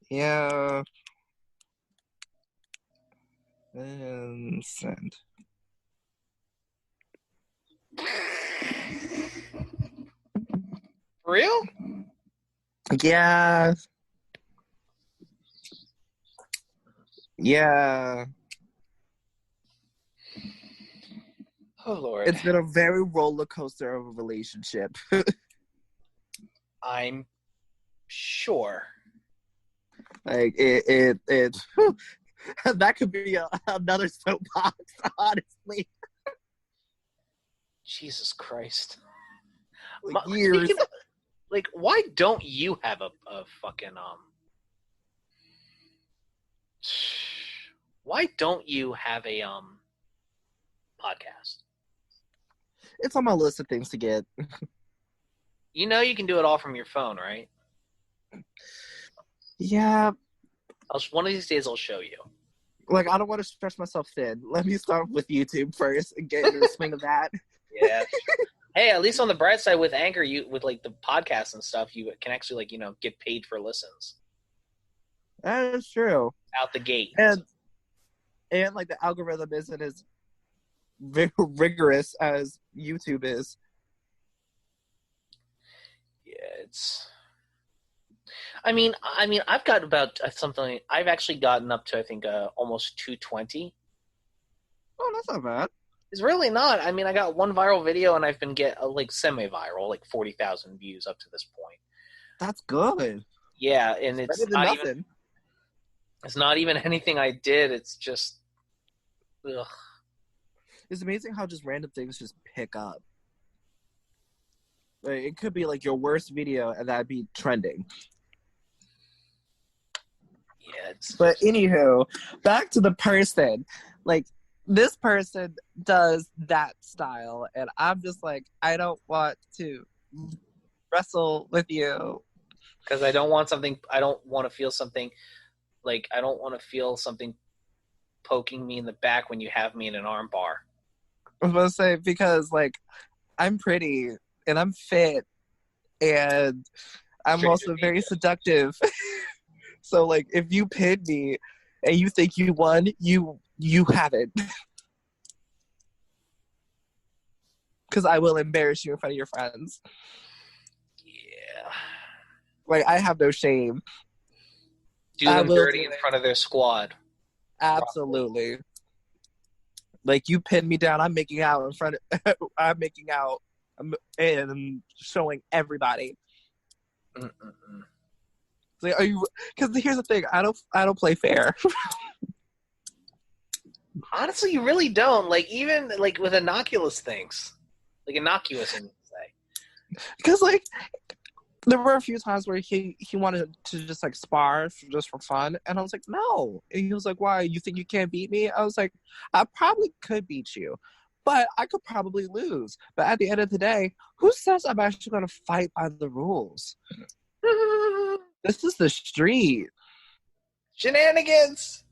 Yeah. And send. For real? Yeah. Yeah. Oh Lord. It's been a very roller coaster of a relationship. I'm sure. Like it whew, that could be another soapbox, honestly. Jesus Christ. Years. Like, why don't you have a fucking why don't you have a podcast? It's on my list of things to get. You know you can do it all from your phone, right? Yeah. One of these days I'll show you. Like, I don't want to stretch myself thin. Let me start with YouTube first and get into the swing of that. Yeah. Hey, at least on the bright side with Anchor, with like the podcasts and stuff, you can actually get paid for listens. That is true. Out the gate. And like the algorithm isn't as rigorous as YouTube is. Yeah, it's. I mean, I've got about something. I've actually gotten up to I think almost 220. Oh, that's not bad. It's really not. I mean, I got one viral video, and I've been like semi-viral, like 40,000 views up to this point. That's good. Yeah, and it's better than not nothing. even. It's not even anything I did. It's just. Ugh. It's amazing how just random things just pick up. Like, it could be like your worst video, and that'd be trending. Yeah, But anywho, back to the person. Like, this person does that style, and I'm just like, I don't want to wrestle with you. Because I don't want to feel something, like, I don't want to feel something poking me in the back when you have me in an arm bar. I was going to say, because, like, I'm pretty, and I'm fit, and I'm also very seductive. So, like, if you pin me, and you think you won, you haven't. Because I will embarrass you in front of your friends. Yeah. Like, I have no shame. Do them dirty in front of their squad. Absolutely. Probably. Like, you pin me down, I'm making out in front of... I'm making out and showing everybody. Mm-mm-mm. Like, are you? Because here's the thing, I don't play fair. Honestly, you really don't. Like, even like with innocuous things. Like innocuous, I would say. Because like there were a few times where he wanted to just like spar just for fun, and I was like, no. And he was like, why? You think you can't beat me? I was like, I probably could beat you, but I could probably lose. But at the end of the day, who says I'm actually going to fight by the rules? This is the street. Shenanigans.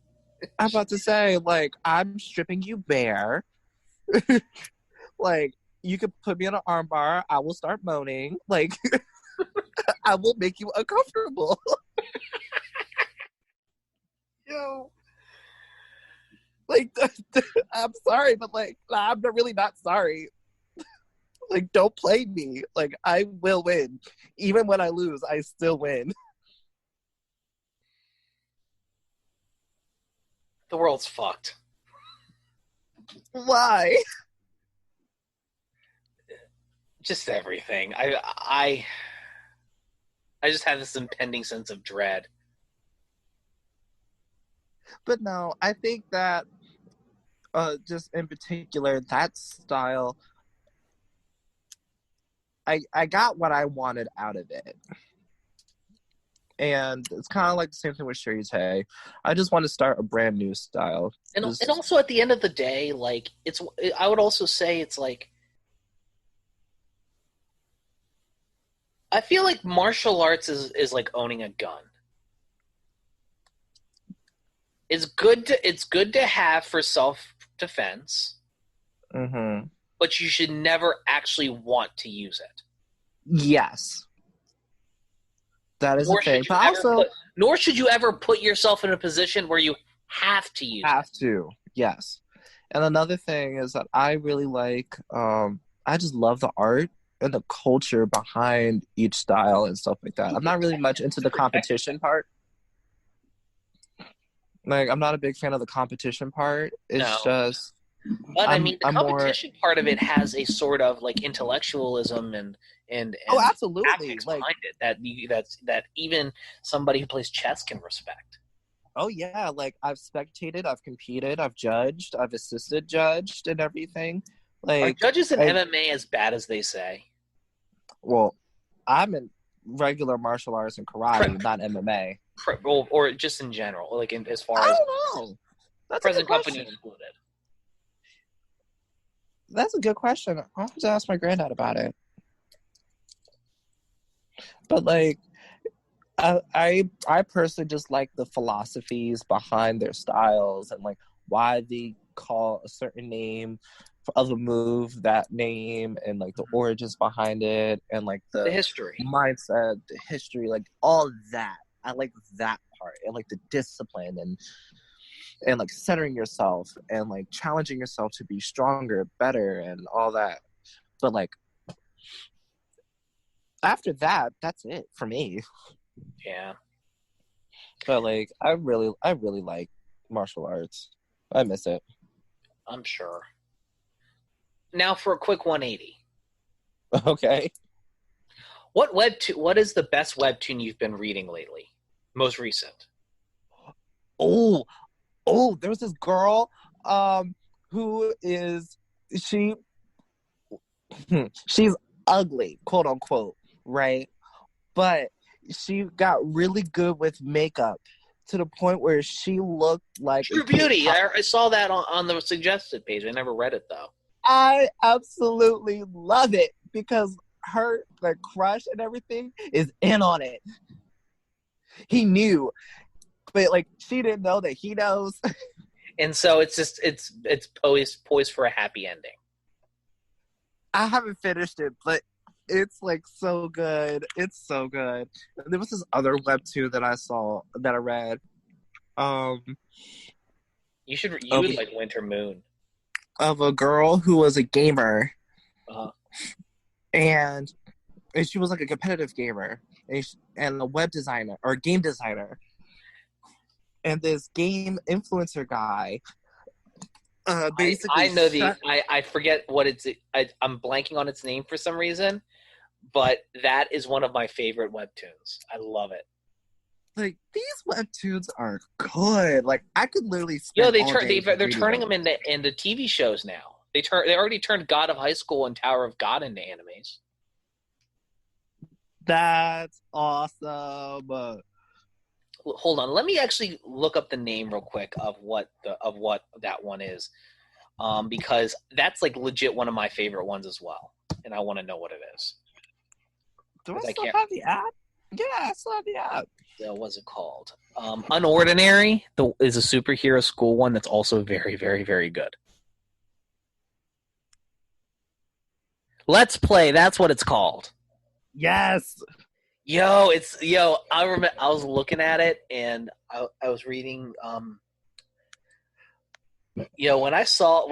I'm about to say, like, I'm stripping you bare. Like, you could put me on an armbar. I will start moaning. Like, I will make you uncomfortable. Yo. Like, I'm sorry, but like, I'm really not sorry. Like, don't play me. Like, I will win. Even when I lose, I still win. The world's fucked. Why? Just everything. I just have this impending sense of dread. But no, I think that just in particular, that style, I got what I wanted out of it. And it's kind of like the same thing with Sharite. I just want to start a brand new style. And also at the end of the day, like, I would also say it's like, I feel like martial arts is like owning a gun. It's good to have for self-defense, but you should never actually want to use it. Yes. That is a thing. But also, nor should you ever put yourself in a position where you have to use it. Yes. And another thing is that I really like, I just love the art and the culture behind each style and stuff like that. I'm not really much into the competition part. Like, I'm not a big fan of the competition part. It's just... But I mean, the competition part of it has a sort of like intellectualism and oh, absolutely, tactics behind it that even somebody who plays chess can respect. Oh yeah, like I've spectated, I've competed, I've judged, I've assisted judged and everything. Like, are judges in MMA as bad as they say? Well, I'm in regular martial arts and karate, not MMA. Or just in general, like as far as I don't know. That's present company included. That's a good question. I'll have to ask my granddad about it. But like, I personally just like the philosophies behind their styles and like why they call a certain name of a move that name and like the origins behind it and like the history, mindset, the history, like all that. I like that part and like the discipline and like centering yourself and like challenging yourself to be stronger, better, and all that. But like after that, that's it for me. Yeah. But like I really like martial arts. I miss it. I'm sure. Now for a quick 180. Okay. What is the best webtoon you've been reading lately? Most recent. Oh, there's this girl who is she's ugly, quote unquote, right? But she got really good with makeup to the point where she looked like True Beauty. I saw that on the suggested page. I never read it though. I absolutely love it because her like crush and everything is in on it. He knew, but like she didn't know that he knows. And so it's poised for a happy ending. I haven't finished it, but it's like so good. It's so good. There was this other webtoon that I read. You would like Winter Moon. Of a girl who was a gamer. Uh-huh. And she was like a competitive gamer and a web designer or game designer. And this game influencer guy basically... I forget what I'm blanking on its name for some reason, but that is one of my favorite webtoons. I love it. like these webtoons are good. Like I could literally spend all day they're turning them them. into TV shows now. They already turned God of High School and Tower of God into animes. That's awesome. Hold on, let me actually look up the name real quick of what that one is, because that's like legit one of my favorite ones as well, and I want to know what it is. Do I still have the app? Yeah, I still have the app. What's it called? Unordinary is a superhero school one that's also very, very, very good. Let's Play, that's what it's called. Yes. I remember I was looking at it and I was reading when I saw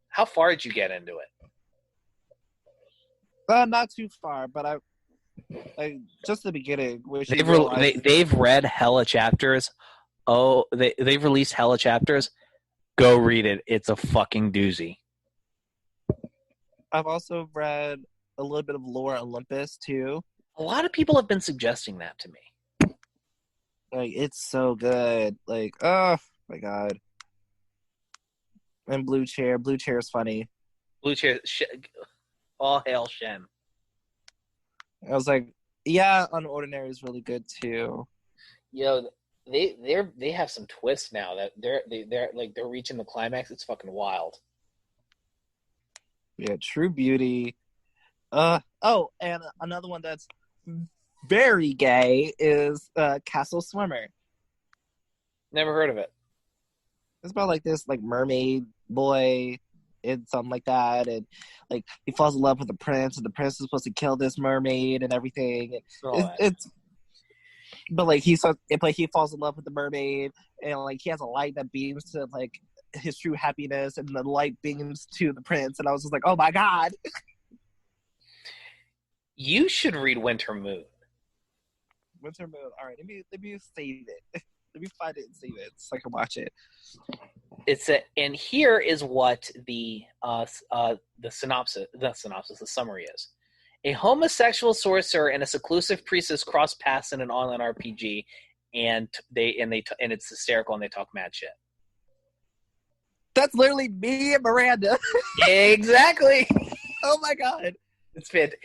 how far did you get into it? Not too far, but I just the beginning. They've read hella chapters. Oh, they've released hella chapters. Go read it. It's a fucking doozy. I've also read a little bit of Lore Olympus too. A lot of people have been suggesting that to me. Like it's so good. Like oh my god. And Blue Chair is funny. Blue Chair, all hail Shem. I was like, yeah, Unordinary is really good too. They have some twists now that they're reaching the climax. It's fucking wild. Yeah, True Beauty. And another one that's very gay is Castle Swimmer. Never heard of it. It's about like this like mermaid boy and something like that, and like he falls in love with the prince, and the prince is supposed to kill this mermaid and everything. But he falls in love with the mermaid, and like he has a light that beams to like his true happiness, and the light beams to the prince, and I was just like, oh my god. You should read Winter Moon. Winter Moon. All right, let me save it. Let me find it and save it so I can watch it. And here is what the summary is. A homosexual sorcerer and a seclusive priestess cross paths in an online RPG, and it's hysterical and they talk mad shit. That's literally me and Miranda. Exactly. Oh my god. It's fantastic.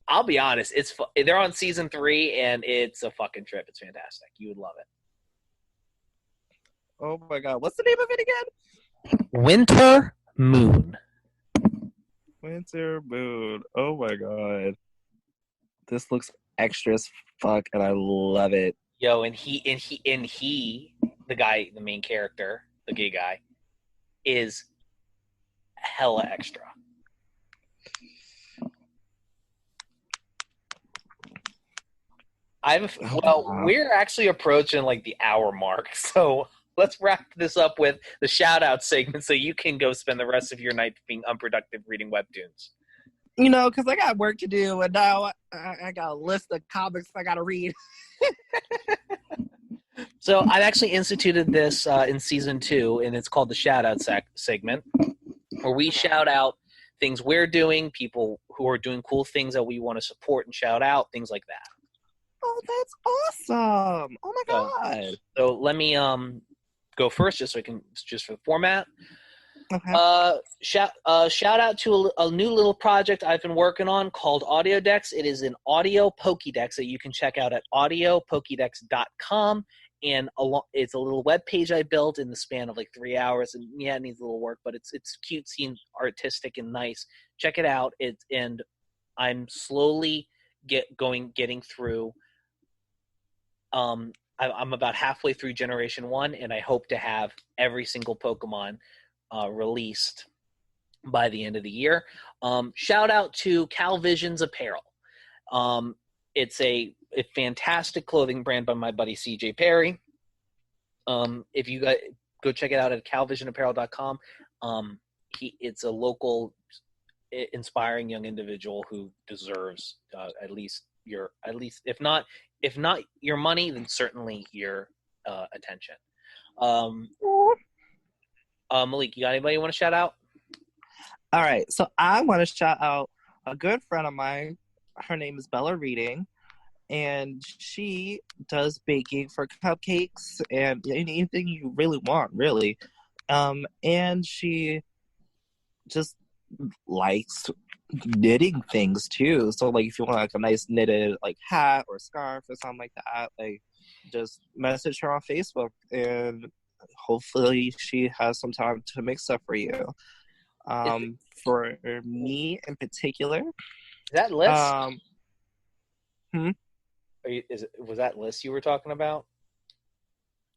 I'll be honest. They're on season 3 and it's a fucking trip. It's fantastic. You would love it. Oh my god. What's the name of it again? Winter Moon. Winter Moon. Oh my god. This looks extra as fuck and I love it. And he, the guy, the main character, the gay guy, is hella extra. We're actually approaching like the hour mark, so let's wrap this up with the shout-out segment so you can go spend the rest of your night being unproductive reading webtoons. Because I got work to do, and now I got a list of comics I got to read. So I've actually instituted this in season 2, and it's called the shout-out segment, where we shout out things we're doing, people who are doing cool things that we want to support and shout out, things like that. Oh, that's awesome! Oh my god! So let me go first, just for the format. Okay. Shout out to a new little project I've been working on called Audiodex. It is an audio Pokédex that you can check out at audiopokédex.com. And it's a little web page I built in the span of like 3 hours, and yeah, it needs a little work, but it's cutesy and artistic and nice. Check it out. And I'm slowly getting through. I'm about halfway through Generation 1, and I hope to have every single Pokemon released by the end of the year. Shout out to CalVision's Apparel. It's a fantastic clothing brand by my buddy CJ Perry. If you guys go check it out at calvisionapparel.com. It's a local inspiring young individual who deserves at least if not your money, then certainly your attention. Malik, you got anybody you want to shout out? All right, so I want to shout out a good friend of mine. Her name is Bella Reading. and she does baking for cupcakes and anything you really want, really. And she just likes knitting things too. So like if you want like a nice knitted like hat or scarf or something like that, like just message her on Facebook and hopefully she has some time to make stuff for you. For me in particular, Is that Liz? Was that Liz you were talking about?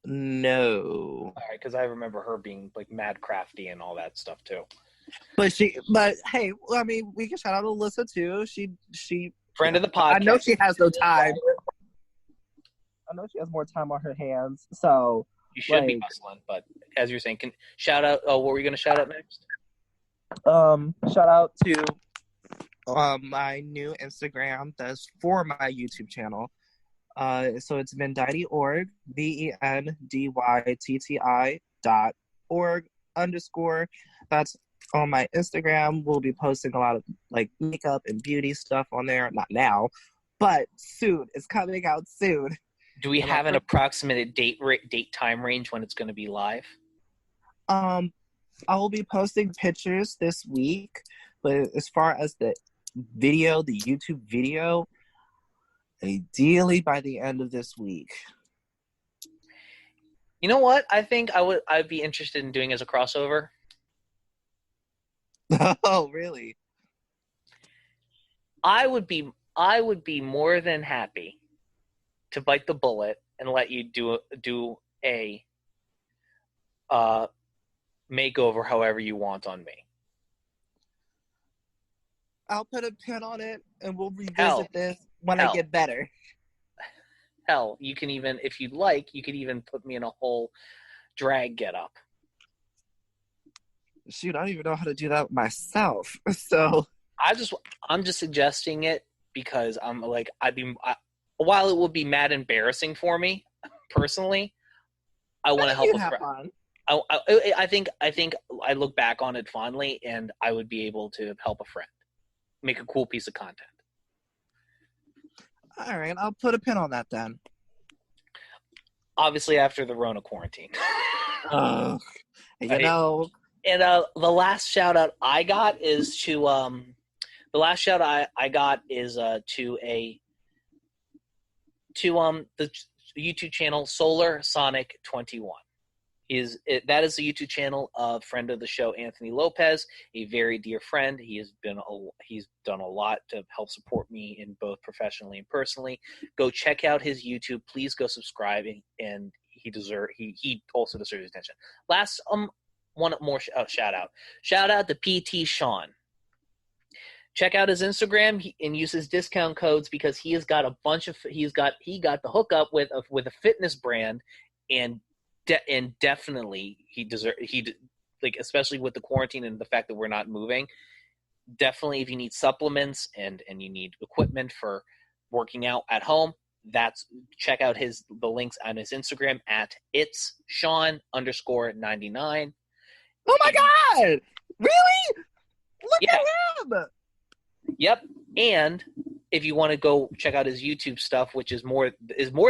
No. All right, because I remember her being like mad crafty and all that stuff too. But hey, I mean, we can shout out Alyssa too. She friend of the podcast. I know she has no time. I know she has more time on her hands, so you should be hustling. But as you're saying, can shout out. Oh, what were you going to shout out next? Shout out to my new Instagram that's for my YouTube channel. So it's venditti.org, VENDYTTI.org_. That's on my Instagram. We'll be posting a lot of like makeup and beauty stuff on there. Not now, but soon. It's coming out soon. Do we have an approximate date time range when it's going to be live? I will be posting pictures this week, but as far as the video, the YouTube video, ideally by the end of this week. You know what? I think I'd be interested in doing as a crossover. Oh, really? I would be more than happy to bite the bullet and let you do a makeover however you want on me. I'll put a pin on it and we'll revisit this when I get better. Hell, you can even, if you'd like, you could even put me in a whole drag getup. Shoot, I don't even know how to do that myself. So I'm just suggesting it because I'm like, while it would be mad embarrassing for me personally, I want to help with fun. I think I look back on it fondly and I would be able to help a friend make a cool piece of content. All right, I'll put a pin on that then. Obviously after the Rona quarantine. You know. And the last shout out I got is to the YouTube channel Solar Sonic 21. That is the YouTube channel of friend of the show Anthony Lopez, a very dear friend. He's done a lot to help support me in both professionally and personally. Go check out his YouTube. Please go subscribe, and he also deserves attention. Last one more shout out. Shout out to PT Sean. Check out his Instagram and use his discount codes because he has got he got the hookup with a fitness brand and definitely especially with the quarantine and the fact that we're not moving, definitely if you need supplements and you need equipment for working out at home, check out the links on his Instagram at itssean_99. Oh my God! Really? Look at him! Yep. And if you want to go check out his YouTube stuff, which is more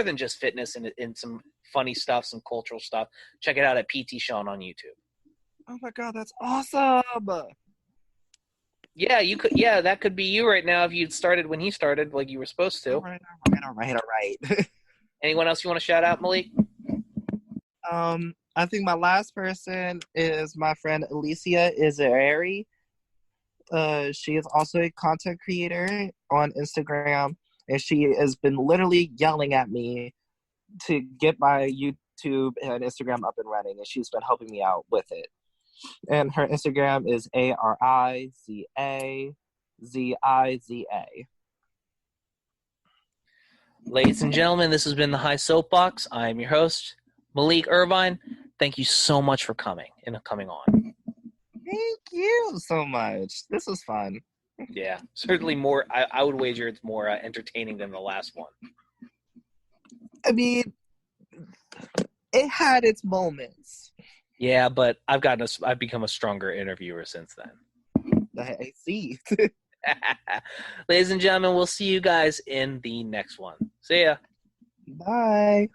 than just fitness and some funny stuff, some cultural stuff, check it out at PT Sean on YouTube. Oh my God, that's awesome! Yeah, you could. Yeah, that could be you right now if you'd started when he started, like you were supposed to. All right. Anyone else you want to shout out, Malik? I think my last person is my friend Alicia Izari. She is also a content creator on Instagram, and she has been literally yelling at me to get my YouTube and Instagram up and running, and she's been helping me out with it. And her Instagram is ARIZAZIZA. Ladies and gentlemen, this has been the High Soapbox. I am your host, Malik Ervin. Thank you so much for coming on. Thank you so much. This was fun. Yeah, certainly more. I would wager it's more entertaining than the last one. I mean, it had its moments. Yeah, but I've become a stronger interviewer since then. I see. Ladies and gentlemen, we'll see you guys in the next one. See ya. Bye.